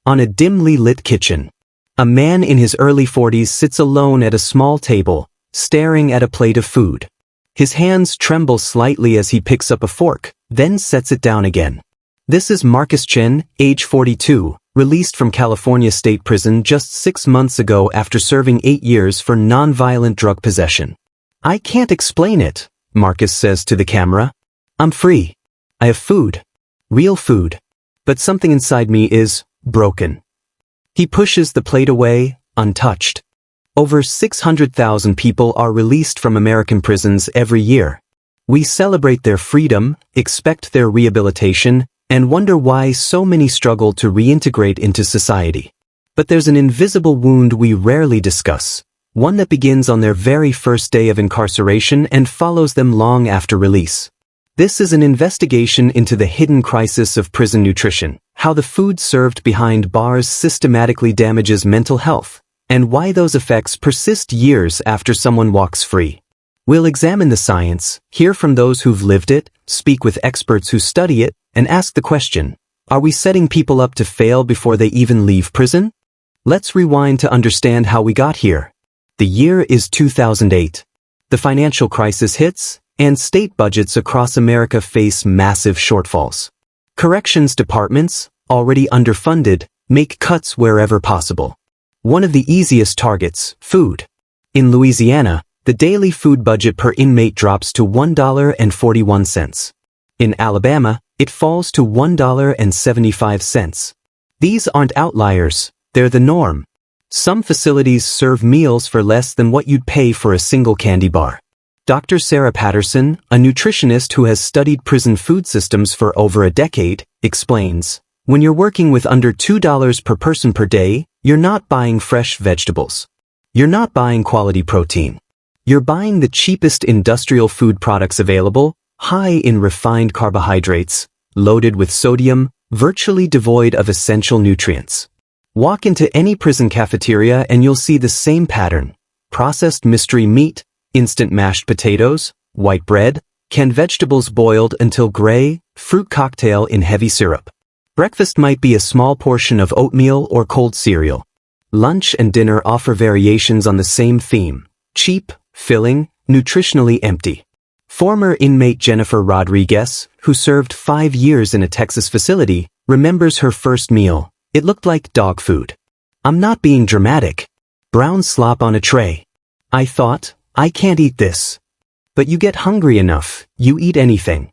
On a dimly lit kitchen. A man in his early 40s sits alone at a small table, staring at a plate of food. His hands tremble slightly as he picks up a fork, then sets it down again. This is Marcus Chen, age 42, released from California State Prison just 6 months ago after serving 8 years for nonviolent drug possession. "I can't explain it," Marcus says to the camera. "I'm free. I have food. Real food. But something inside me is broken." He pushes the plate away, untouched. Over 600,000 people are released from American prisons every year. We celebrate their freedom, expect their rehabilitation, and wonder why so many struggle to reintegrate into society. But there's an invisible wound we rarely discuss, one that begins on their very first day of incarceration and follows them long after release. This is an investigation into the hidden crisis of prison nutrition, how the food served behind bars systematically damages mental health, and why those effects persist years after someone walks free. We'll examine the science, hear from those who've lived it, speak with experts who study it, and ask the question, are we setting people up to fail before they even leave prison? Let's rewind to understand how we got here. The year is 2008. The financial crisis hits, and state budgets across America face massive shortfalls. Corrections departments, already underfunded, make cuts wherever possible. One of the easiest targets, food. In Louisiana, the daily food budget per inmate drops to $1.41. In Alabama, it falls to $1.75. These aren't outliers, they're the norm. Some facilities serve meals for less than what you'd pay for a single candy bar. Dr. Sarah Patterson, a nutritionist who has studied prison food systems for over a decade, explains, when you're working with under $2 per person per day, you're not buying fresh vegetables. You're not buying quality protein. You're buying the cheapest industrial food products available, high in refined carbohydrates, loaded with sodium, virtually devoid of essential nutrients. Walk into any prison cafeteria and you'll see the same pattern. Processed mystery meat, instant mashed potatoes, white bread, canned vegetables boiled until gray, fruit cocktail in heavy syrup. Breakfast might be a small portion of oatmeal or cold cereal. Lunch and dinner offer variations on the same theme, cheap, filling, nutritionally empty. Former inmate Jennifer Rodriguez, who served 5 years in a Texas facility, remembers her first meal. It looked like dog food. "I'm not being dramatic. Brown slop on a tray. I thought, I can't eat this." But you get hungry enough, you eat anything.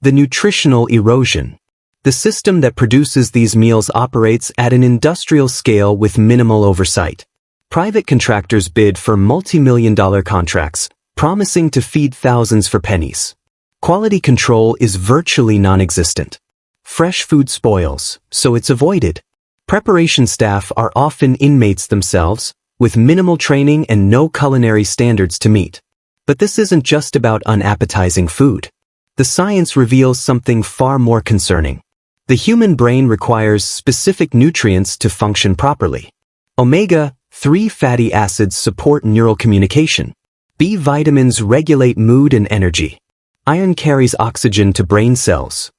The nutritional erosion. The system that produces these meals operates at an industrial scale with minimal oversight. Private contractors bid for multi-million-dollar contracts, promising to feed thousands for pennies. Quality control is virtually non-existent. Fresh food spoils, so it's avoided. Preparation staff are often inmates themselves, with minimal training and no culinary standards to meet. But this isn't just about unappetizing food. The science reveals something far more concerning. The human brain requires specific nutrients to function properly. Omega-3 fatty acids support neural communication. B vitamins regulate mood and energy. Iron carries oxygen to brain cells.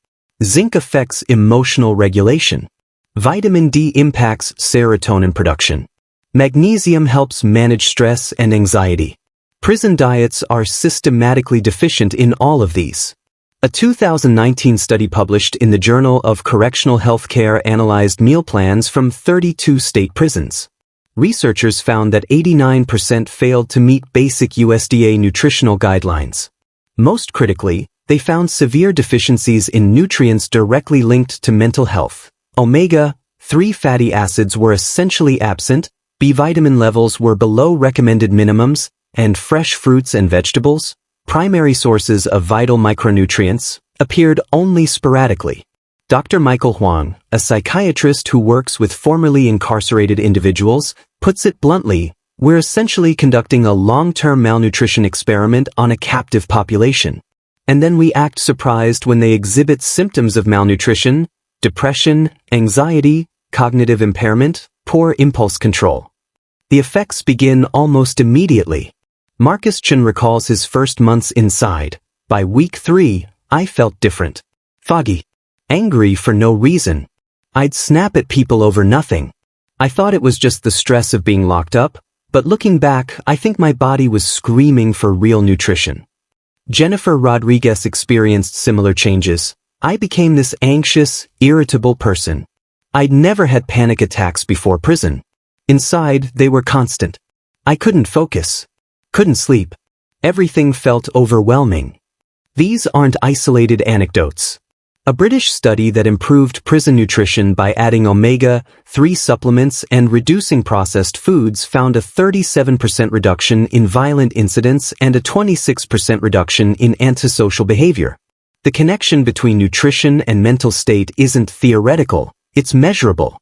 Zinc affects emotional regulation. Vitamin D impacts serotonin production. Magnesium helps manage stress and anxiety. Prison diets are systematically deficient in all of these. A 2019 study published in the Journal of Correctional Healthcare analyzed meal plans from 32 state prisons. Researchers found that 89% failed to meet basic USDA nutritional guidelines. Most critically, they found severe deficiencies in nutrients directly linked to mental health. Omega-3 fatty acids were essentially absent, B vitamin levels were below recommended minimums, and fresh fruits and vegetables, primary sources of vital micronutrients, appeared only sporadically. Dr. Michael Huang, a psychiatrist who works with formerly incarcerated individuals, puts it bluntly, we're essentially conducting a long-term malnutrition experiment on a captive population. And then we act surprised when they exhibit symptoms of malnutrition, depression, anxiety, cognitive impairment, poor impulse control. The effects begin almost immediately. Marcus Chen recalls his first months inside. By week 3, I felt different. Foggy. Angry for no reason. I'd snap at people over nothing. I thought it was just the stress of being locked up, but looking back, I think my body was screaming for real nutrition. Jennifer Rodriguez experienced similar changes. I became this anxious, irritable person. I'd never had panic attacks before prison. Inside, they were constant. I couldn't focus. Couldn't sleep. Everything felt overwhelming. These aren't isolated anecdotes. A British study that improved prison nutrition by adding omega-3 supplements and reducing processed foods found a 37% reduction in violent incidents and a 26% reduction in antisocial behavior. The connection between nutrition and mental state isn't theoretical, it's measurable.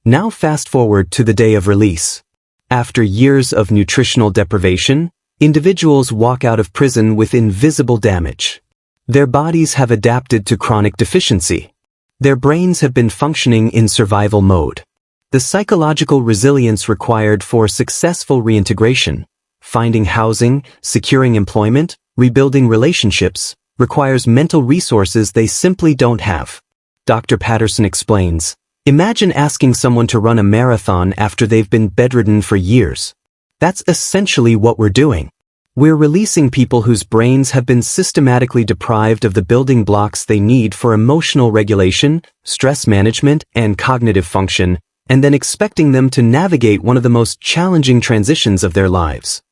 Now fast forward to the day of release. After years of nutritional deprivation, individuals walk out of prison with invisible damage. Their bodies have adapted to chronic deficiency. Their brains have been functioning in survival mode. The psychological resilience required for successful reintegration, finding housing, securing employment, rebuilding relationships, requires mental resources they simply don't have. Dr. Patterson explains, imagine asking someone to run a marathon after they've been bedridden for years. That's essentially what we're doing. We're releasing people whose brains have been systematically deprived of the building blocks they need for emotional regulation, stress management, and cognitive function, and then expecting them to navigate one of the most challenging transitions of their lives.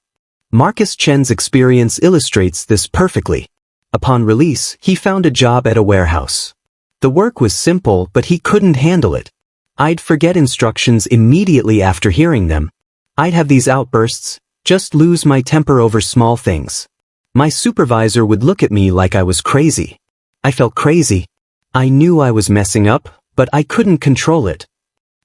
Marcus Chen's experience illustrates this perfectly. Upon release, he found a job at a warehouse. The work was simple, but he couldn't handle it. I'd forget instructions immediately after hearing them. I'd have these outbursts, just lose my temper over small things. My supervisor would look at me like I was crazy. I felt crazy. I knew I was messing up, but I couldn't control it.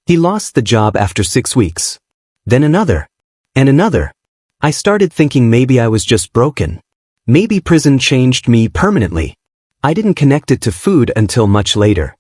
He lost the job after 6 weeks. Then another. And another. I started thinking maybe I was just broken. Maybe prison changed me permanently. I didn't connect it to food until much later.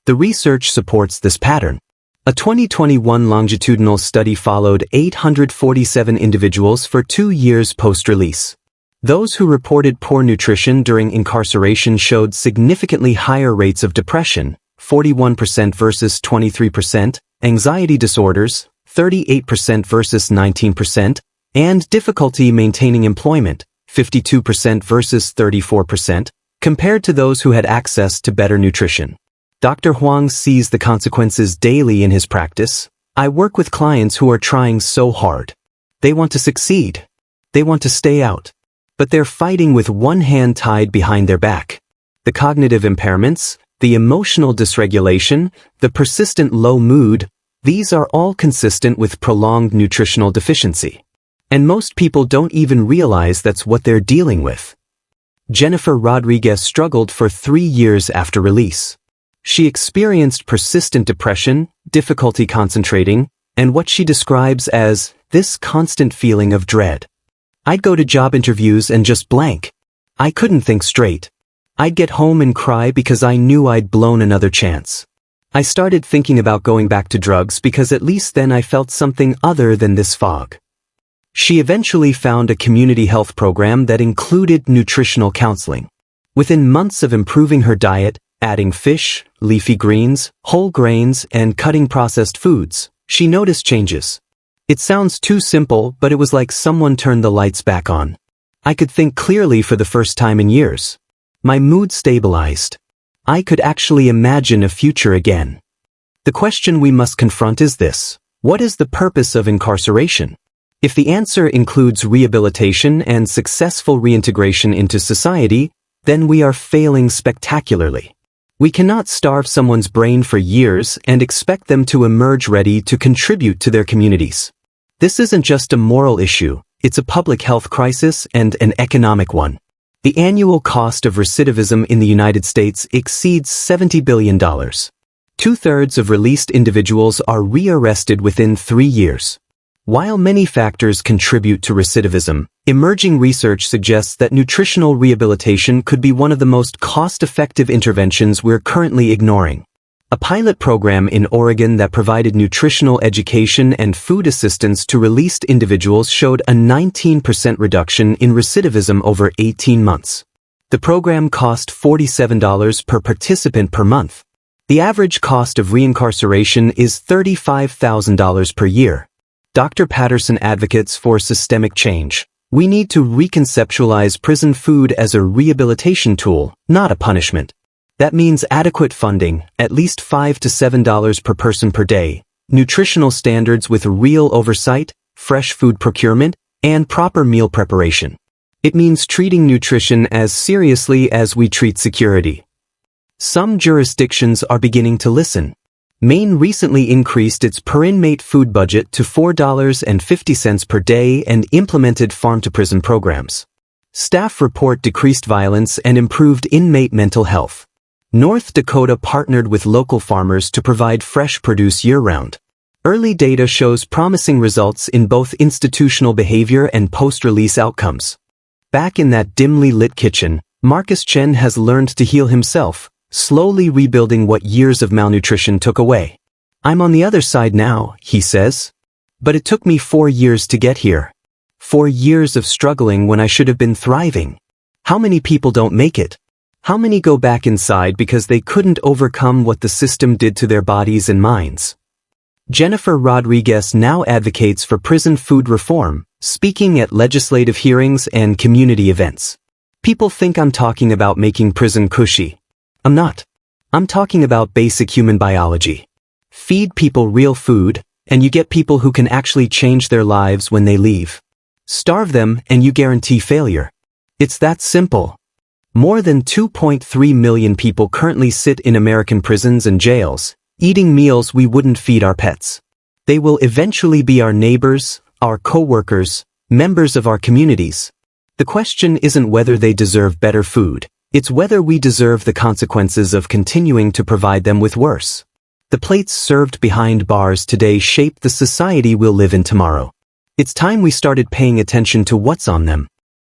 The research supports this pattern. A 2021 longitudinal study followed 847 individuals for 2 years post-release. Those who reported poor nutrition during incarceration showed significantly higher rates of depression, 41% versus 23%, anxiety disorders, 38% versus 19%, and difficulty maintaining employment, 52% versus 34%, compared to those who had access to better nutrition. Dr. Huang sees the consequences daily in his practice. I work with clients who are trying so hard. They want to succeed. They want to stay out. But they're fighting with one hand tied behind their back. The cognitive impairments, the emotional dysregulation, the persistent low mood, these are all consistent with prolonged nutritional deficiency. And most people don't even realize that's what they're dealing with. Jennifer Rodriguez struggled for 3 years after release. She experienced persistent depression, difficulty concentrating, and what she describes as this constant feeling of dread. I'd go to job interviews and just blank. I couldn't think straight. I'd get home and cry because I knew I'd blown another chance. I started thinking about going back to drugs because at least then I felt something other than this fog. She eventually found a community health program that included nutritional counseling. Within months of improving her diet, adding fish, leafy greens, whole grains, and cutting processed foods, she noticed changes. It sounds too simple, but it was like someone turned the lights back on. I could think clearly for the first time in years. My mood stabilized. I could actually imagine a future again. The question we must confront is this: what is the purpose of incarceration? If the answer includes rehabilitation and successful reintegration into society, then we are failing spectacularly. We cannot starve someone's brain for years and expect them to emerge ready to contribute to their communities. This isn't just a moral issue, it's a public health crisis and an economic one. The annual cost of recidivism in the United States exceeds $70 billion. 2/3 of released individuals are rearrested within 3 years. While many factors contribute to recidivism, emerging research suggests that nutritional rehabilitation could be one of the most cost-effective interventions we're currently ignoring. A pilot program in Oregon that provided nutritional education and food assistance to released individuals showed a 19% reduction in recidivism over 18 months. The program cost $47 per participant per month. The average cost of reincarceration is $35,000 per year. Dr. Patterson advocates for systemic change. We need to reconceptualize prison food as a rehabilitation tool, not a punishment. That means adequate funding, at least $5 to $7 per person per day, nutritional standards with real oversight, fresh food procurement, and proper meal preparation. It means treating nutrition as seriously as we treat security. Some jurisdictions are beginning to listen. Maine recently increased its per-inmate food budget to $4.50 per day and implemented farm-to-prison programs. Staff report decreased violence and improved inmate mental health. North Dakota partnered with local farmers to provide fresh produce year-round. Early data shows promising results in both institutional behavior and post-release outcomes. Back in that dimly lit kitchen, Marcus Chen has learned to heal himself, slowly rebuilding what years of malnutrition took away. I'm on the other side now, he says. But it took me 4 years to get here. 4 years of struggling when I should have been thriving. How many people don't make it? How many go back inside because they couldn't overcome what the system did to their bodies and minds? Jennifer Rodriguez now advocates for prison food reform, speaking at legislative hearings and community events. People think I'm talking about making prison cushy. I'm not. I'm talking about basic human biology. Feed people real food, and you get people who can actually change their lives when they leave. Starve them, and you guarantee failure. It's that simple. More than 2.3 million people currently sit in American prisons and jails, eating meals we wouldn't feed our pets. They will eventually be our neighbors, our co-workers, members of our communities. The question isn't whether they deserve better food. It's whether we deserve the consequences of continuing to provide them with worse. The plates served behind bars today shape the society we'll live in tomorrow. It's time we started paying attention to what's on them.